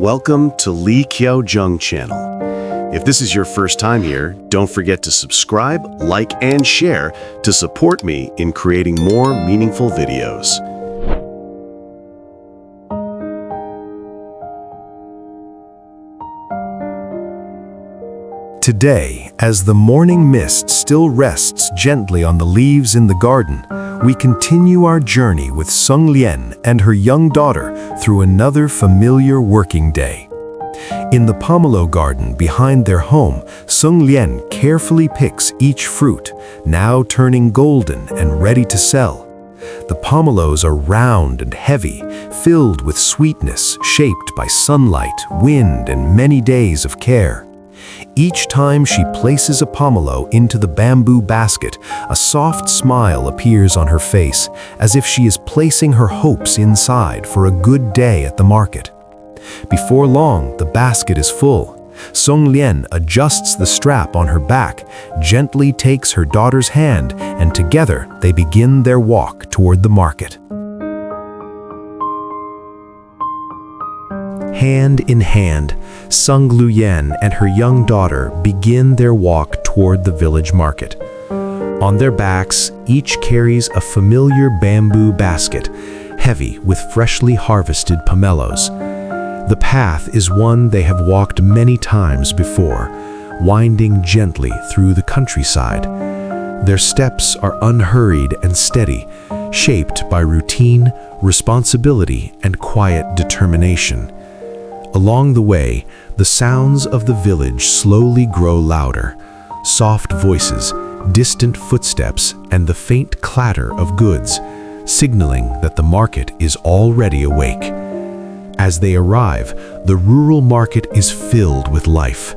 Welcome to Kieu Dung channel. If this is your first time here, don't forget to subscribe, like, and share to support me in creating more meaningful videos. Today, as the morning mist still rests gently on the leaves in the garden, we continue our journey with Sung Luyen and her young daughter through another familiar working day. In the pomelo garden behind their home, Sung Luyen carefully picks each fruit, now turning golden and ready to sell. The pomelos are round and heavy, filled with sweetness shaped by sunlight, wind, and many days of care. Each time she places a pomelo into the bamboo basket, a soft smile appears on her face, as if she is placing her hopes inside for a good day at the market. Before long, the basket is full. Sung Luyen adjusts the strap on her back, gently takes her daughter's hand, and together they begin their walk toward the market. Hand in hand, Sung Luyen and her young daughter begin their walk toward the village market. On their backs, each carries a familiar bamboo basket, heavy with freshly harvested pomelos. The path is one they have walked many times before, winding gently through the countryside. Their steps are unhurried and steady, shaped by routine, responsibility, and quiet determination. Along the way, the sounds of the village slowly grow louder. Soft voices, distant footsteps, and the faint clatter of goods, signaling that the market is already awake. As they arrive, the rural market is filled with life.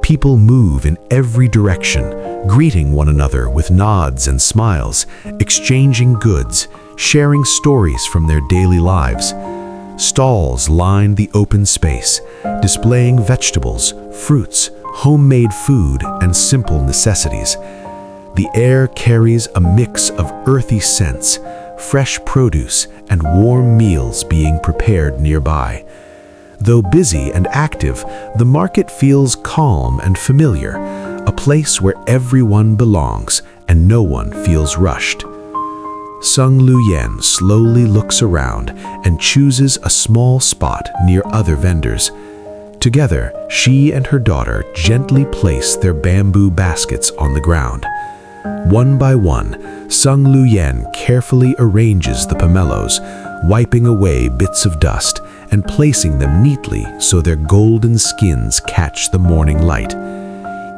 People move in every direction, greeting one another with nods and smiles, exchanging goods, sharing stories from their daily lives. Stalls line the open space, displaying vegetables, fruits, homemade food, and simple necessities. The air carries a mix of earthy scents, fresh produce, and warm meals being prepared nearby. Though busy and active, the market feels calm and familiar, a place where everyone belongs and no one feels rushed. Sung Luyen slowly looks around and chooses a small spot near other vendors. Together, she and her daughter gently place their bamboo baskets on the ground. One by one, Sung Luyen carefully arranges the pomelos, wiping away bits of dust and placing them neatly so their golden skins catch the morning light.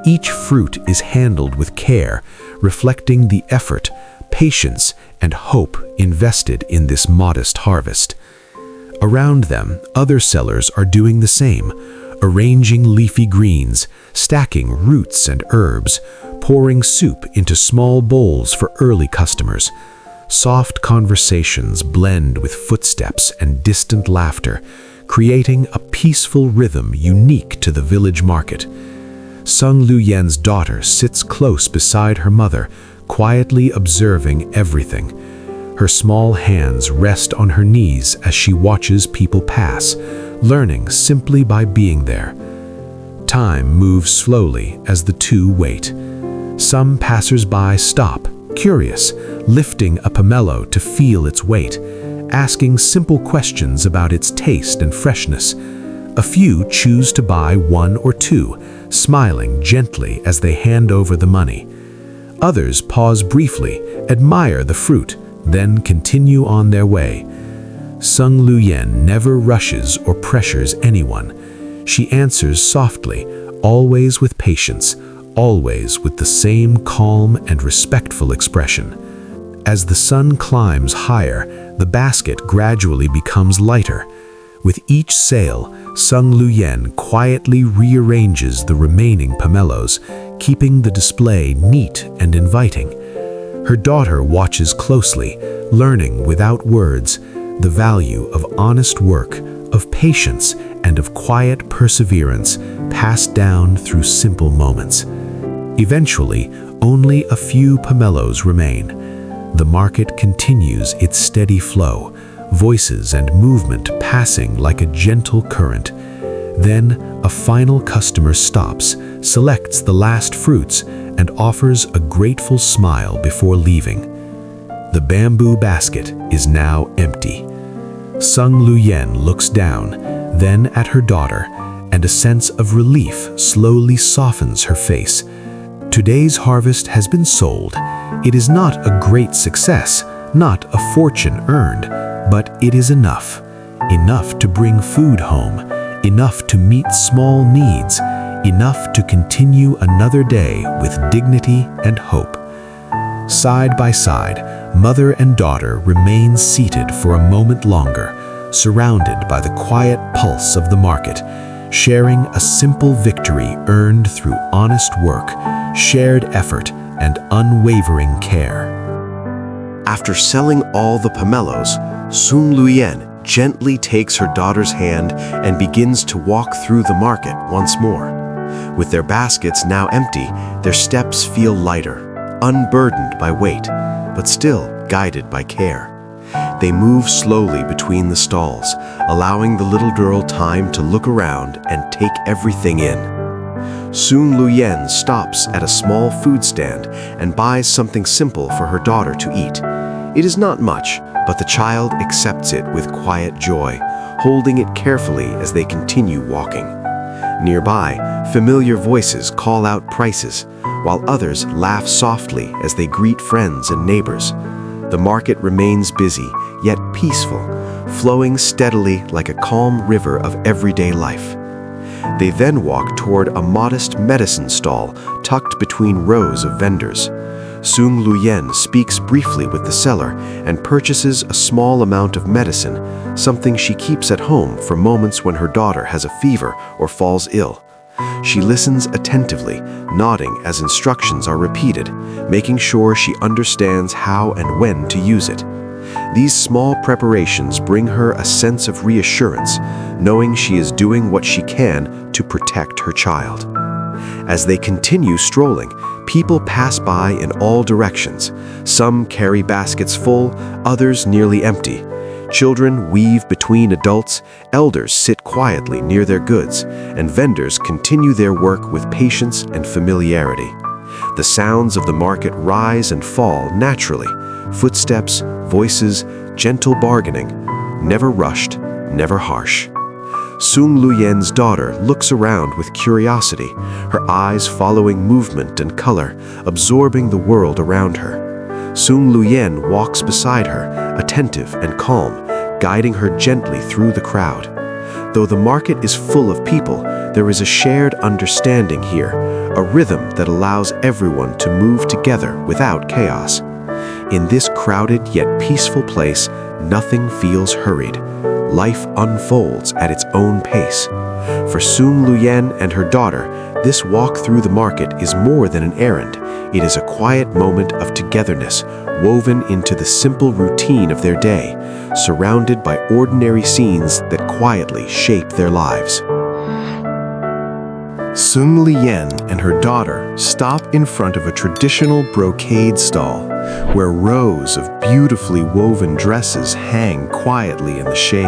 Each fruit is handled with care, reflecting the effort, patience, and hope invested in this modest harvest. Around them, other sellers are doing the same, arranging leafy greens, stacking roots and herbs, pouring soup into small bowls for early customers. Soft conversations blend with footsteps and distant laughter, creating a peaceful rhythm unique to the village market. Sung Luyen's daughter sits close beside her mother, quietly observing everything. Her small hands rest on her knees as she watches people pass, learning simply by being there. Time moves slowly as the two wait. Some passers-by stop, curious, lifting a pomelo to feel its weight, asking simple questions about its taste and freshness. A few choose to buy one or two, smiling gently as they hand over the money. Others pause briefly, admire the fruit, then continue on their way. Sung Luyen never rushes or pressures anyone. She answers softly, always with patience, always with the same calm and respectful expression. As the sun climbs higher, the basket gradually becomes lighter. With each sale, Sung Luyen quietly rearranges the remaining pomelos, keeping the display neat and inviting. Her daughter watches closely, learning without words the value of honest work, of patience, and of quiet perseverance passed down through simple moments. Eventually, only a few pomelos remain. The market continues its steady flow, voices and movement passing like a gentle current. Then a final customer stops, selects the last fruits, and offers a grateful smile before leaving. The bamboo basket is now empty. Sung Luyen looks down, then at her daughter, and a sense of relief slowly softens her face. Today's harvest has been sold. It is not a great success, not a fortune earned, but it is enough. Enough to bring food home, enough to meet small needs, enough to continue another day with dignity and hope. Side by side, mother and daughter remain seated for a moment longer, surrounded by the quiet pulse of the market, sharing a simple victory earned through honest work, shared effort, and unwavering care. After selling all the pomelos, Sung Luyen gently takes her daughter's hand and begins to walk through the market once more. With their baskets now empty, their steps feel lighter, unburdened by weight, but still guided by care. They move slowly between the stalls, allowing the little girl time to look around and take everything in. Sung Luyen stops at a small food stand and buys something simple for her daughter to eat. It is not much, but the child accepts it with quiet joy, holding it carefully as they continue walking. Nearby, familiar voices call out prices, while others laugh softly as they greet friends and neighbors. The market remains busy, yet peaceful, flowing steadily like a calm river of everyday life. They then walk toward a modest medicine stall tucked between rows of vendors. Sung Luyen speaks briefly with the seller and purchases a small amount of medicine, something she keeps at home for moments when her daughter has a fever or falls ill. She listens attentively, nodding as instructions are repeated, making sure she understands how and when to use it. These small preparations bring her a sense of reassurance, knowing she is doing what she can to protect her child. As they continue strolling, people pass by in all directions. Some carry baskets full, others nearly empty. Children weave between adults, elders sit quietly near their goods, and vendors continue their work with patience and familiarity. The sounds of the market rise and fall naturally. Footsteps, voices, gentle bargaining, never rushed, never harsh. Sung Luyen's daughter looks around with curiosity, her eyes following movement and color, absorbing the world around her. Sung Luyen walks beside her, attentive and calm, guiding her gently through the crowd. Though the market is full of people, there is a shared understanding here, a rhythm that allows everyone to move together without chaos. In this crowded yet peaceful place, nothing feels hurried. Life unfolds at its own pace. For Sung Luyen and her daughter, this walk through the market is more than an errand. It is a quiet moment of togetherness, woven into the simple routine of their day, surrounded by ordinary scenes that quietly shape their lives. Sung Luyen and her daughter stop in front of a traditional brocade stall, where rows of beautifully woven dresses hang quietly in the shade.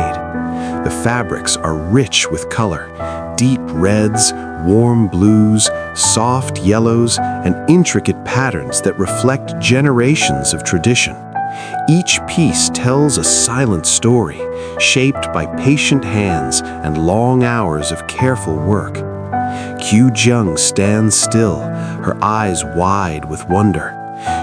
The fabrics are rich with color, deep reds, warm blues, soft yellows, and intricate patterns that reflect generations of tradition. Each piece tells a silent story, shaped by patient hands and long hours of careful work. Kieu stands still, her eyes wide with wonder.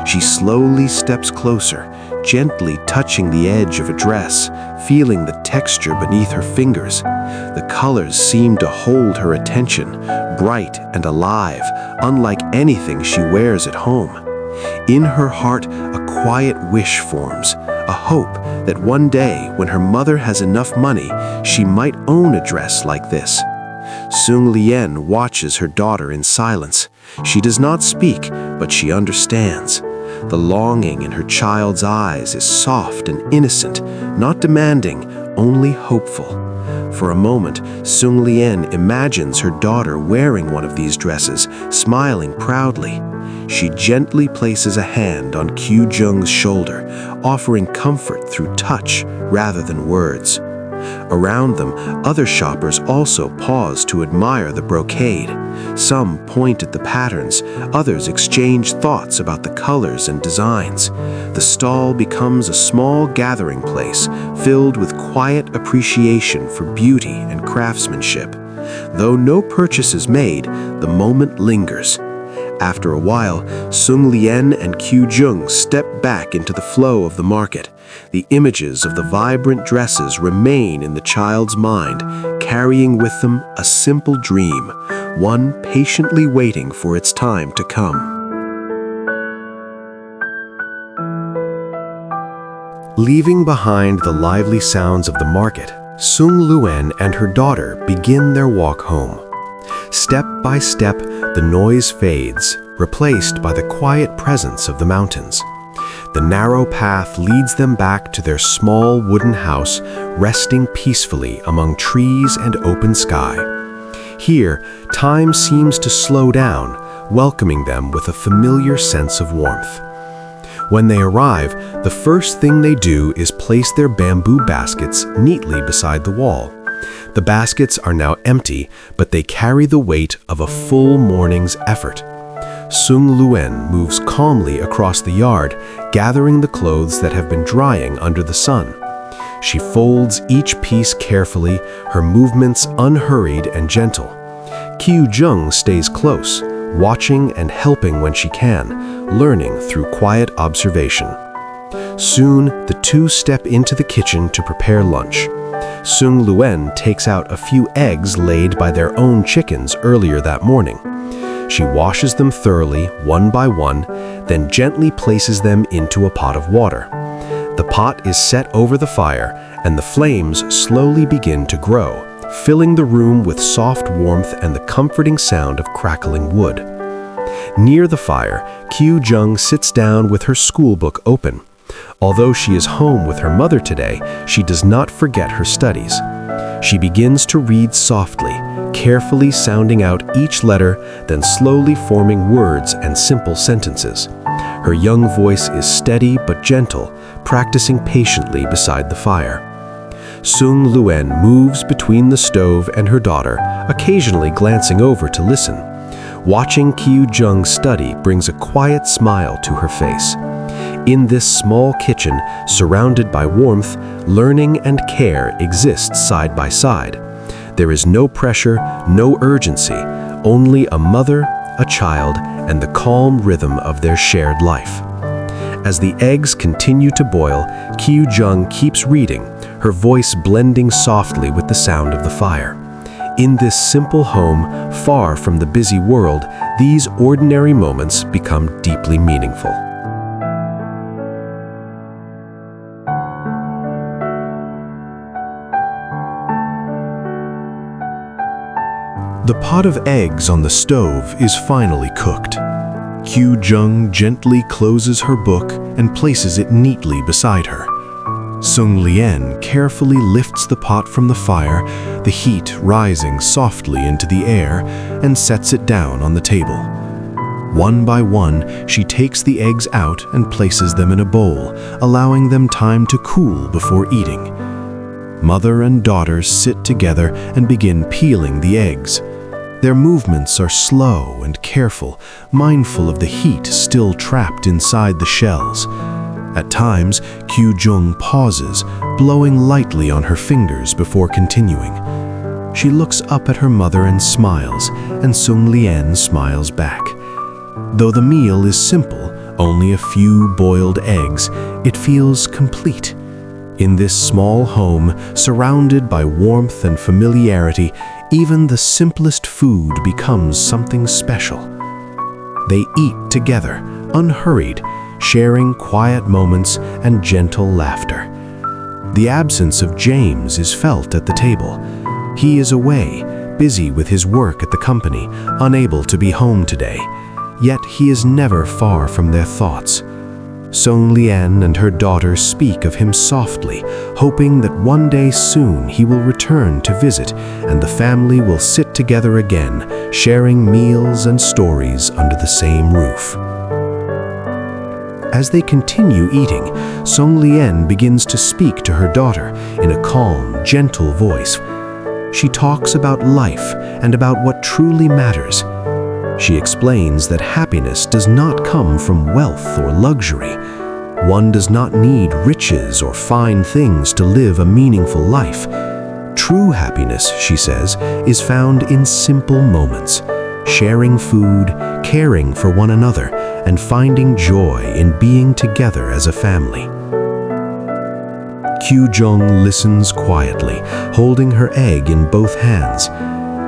She slowly steps closer, gently touching the edge of a dress, feeling the texture beneath her fingers. The colors seem to hold her attention, bright and alive, unlike anything she wears at home. In her heart, a quiet wish forms, a hope that one day, when her mother has enough money, she might own a dress like this. Sung Luyen watches her daughter in silence. She does not speak, but she understands. The longing in her child's eyes is soft and innocent, not demanding, only hopeful. For a moment, Sung Luyen imagines her daughter wearing one of these dresses, smiling proudly. She gently places a hand on Kieu's shoulder, offering comfort through touch rather than words. Around them, other shoppers also pause to admire the brocade. Some point at the patterns, others exchange thoughts about the colors and designs. The stall becomes a small gathering place filled with quiet appreciation for beauty and craftsmanship. Though no purchase is made, the moment lingers. After a while, Sung Luyen and Kieu step back into the flow of the market. The images of the vibrant dresses remain in the child's mind, carrying with them a simple dream, one patiently waiting for its time to come. Leaving behind the lively sounds of the market, Sung Luyen and her daughter begin their walk home. Step by step, the noise fades, replaced by the quiet presence of the mountains. The narrow path leads them back to their small wooden house, resting peacefully among trees and open sky. Here, time seems to slow down, welcoming them with a familiar sense of warmth. When they arrive, the first thing they do is place their bamboo baskets neatly beside the wall. The baskets are now empty, but they carry the weight of a full morning's effort. Sung Luyen moves calmly across the yard, gathering the clothes that have been drying under the sun. She folds each piece carefully, her movements unhurried and gentle. Kieu stays close, watching and helping when she can, learning through quiet observation. Soon, the two step into the kitchen to prepare lunch. Sung Luyen takes out a few eggs laid by their own chickens earlier that morning. She washes them thoroughly, one by one, then gently places them into a pot of water. The pot is set over the fire, and the flames slowly begin to grow, filling the room with soft warmth and the comforting sound of crackling wood. Near the fire, Kieu sits down with her schoolbook open. Although she is home with her mother today, she does not forget her studies. She begins to read softly, carefully sounding out each letter, then slowly forming words and simple sentences. Her young voice is steady but gentle, practicing patiently beside the fire. Sung Luyen moves between the stove and her daughter, occasionally glancing over to listen. Watching Kieu study brings a quiet smile to her face. In this small kitchen, surrounded by warmth, learning and care exist side by side. There is no pressure, no urgency, only a mother, a child, and the calm rhythm of their shared life. As the eggs continue to boil, Kieu keeps reading, her voice blending softly with the sound of the fire. In this simple home, far from the busy world, these ordinary moments become deeply meaningful. The pot of eggs on the stove is finally cooked. Kieu gently closes her book and places it neatly beside her. Sung Luyen carefully lifts the pot from the fire, the heat rising softly into the air, and sets it down on the table. One by one, she takes the eggs out and places them in a bowl, allowing them time to cool before eating. Mother and daughter sit together and begin peeling the eggs. Their movements are slow and careful, mindful of the heat still trapped inside the shells. At times, Kieu pauses, blowing lightly on her fingers before continuing. She looks up at her mother and smiles, and Sung Luyen smiles back. Though the meal is simple, only a few boiled eggs, it feels complete. In this small home, surrounded by warmth and familiarity, even the simplest food becomes something special. They eat together, unhurried, sharing quiet moments and gentle laughter. The absence of James is felt at the table. He is away, busy with his work at the company, unable to be home today. Yet he is never far from their thoughts. Sung Luyen and her daughter speak of him softly, hoping that one day soon he will return to visit and the family will sit together again, sharing meals and stories under the same roof. As they continue eating, Sung Luyen begins to speak to her daughter in a calm, gentle voice. She talks about life and about what truly matters. She explains that happiness does not come from wealth or luxury. One does not need riches or fine things to live a meaningful life. True happiness, she says, is found in simple moments, sharing food, caring for one another, and finding joy in being together as a family. Kieu listens quietly, holding her egg in both hands.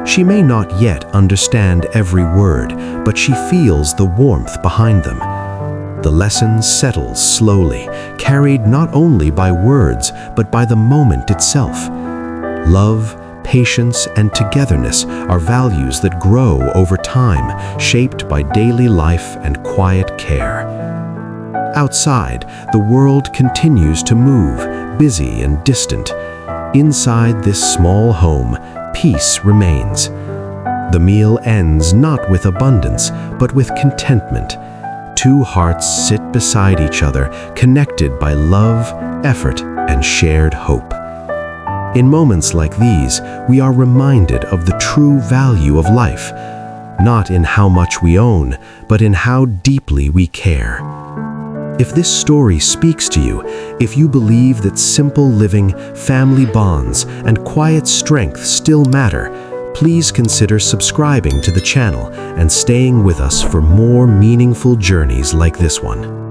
She may not yet understand every word, but she feels the warmth behind them. The lesson settles slowly, carried not only by words, but by the moment itself. Love, patience, and togetherness are values that grow over time, shaped by daily life and quiet care. Outside, the world continues to move, busy and distant. Inside this small home, peace remains. The meal ends not with abundance, but with contentment. Two hearts sit beside each other, connected by love, effort, and shared hope. In moments like these, we are reminded of the true value of life, not in how much we own, but in how deeply we care. If this story speaks to you, if you believe that simple living, family bonds, and quiet strength still matter, please consider subscribing to the channel and staying with us for more meaningful journeys like this one.